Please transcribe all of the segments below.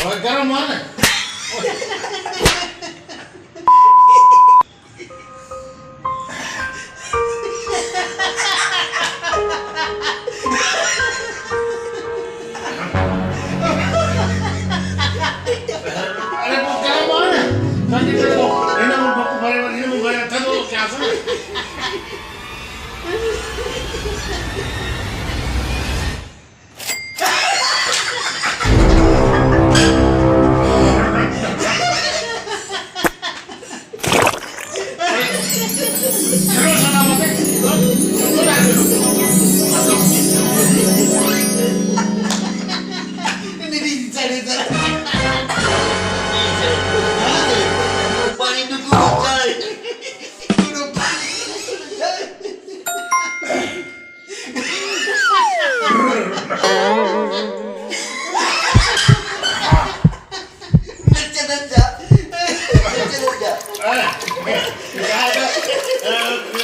गरम हुआ ना अरे वो गरम हुआ ना ताकि देखो इन्हें बड़े था तो क्या सुना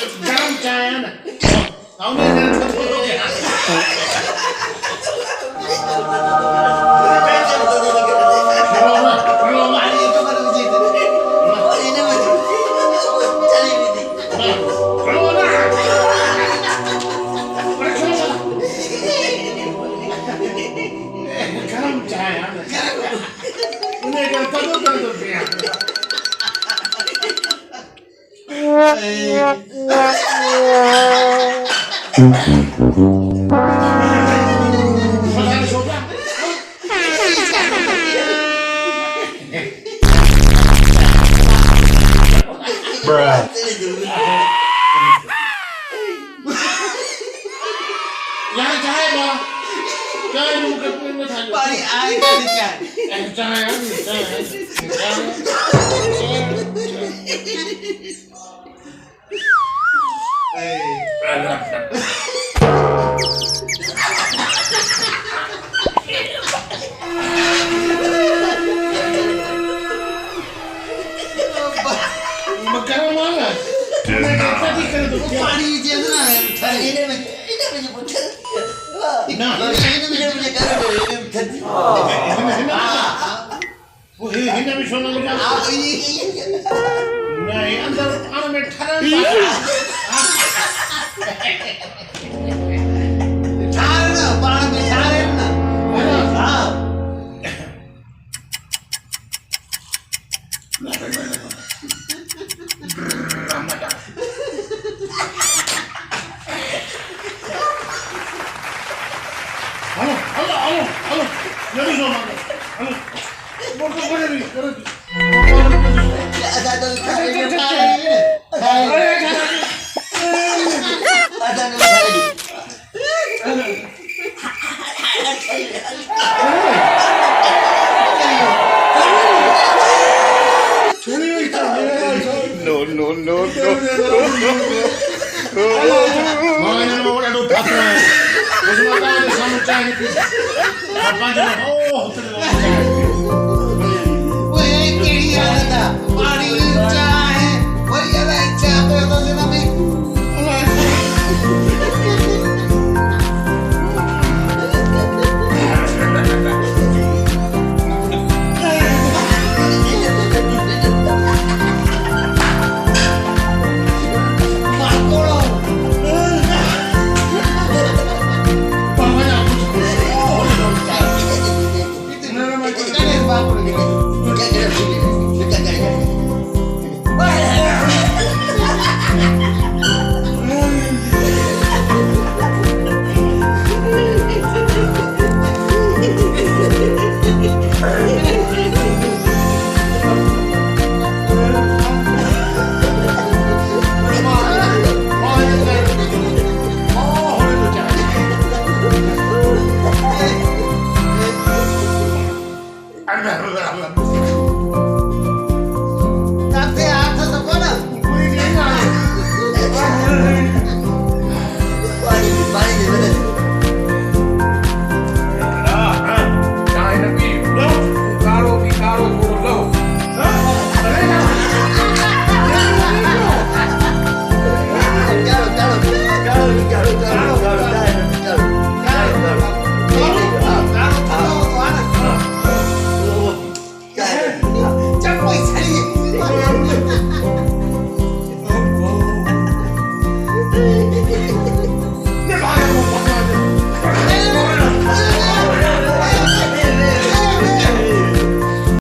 गरम चाय है ना गरम चाय उन्हें करता तो कर दो Bruh. यहाँ चाहे बा, चाहे मुझे कोई मत हाल। पानी आएगा नहीं चाहे। गरम वाला पानी जितना है इन्हें मुझे पूछा ना इन्हें मुझे कर वो इन्हें भी सुनना मुझे नहीं अंदर आने में ठहर ना पानी में ठहर ना हाँ Halo, jadi sama. Halo, boleh ni, ada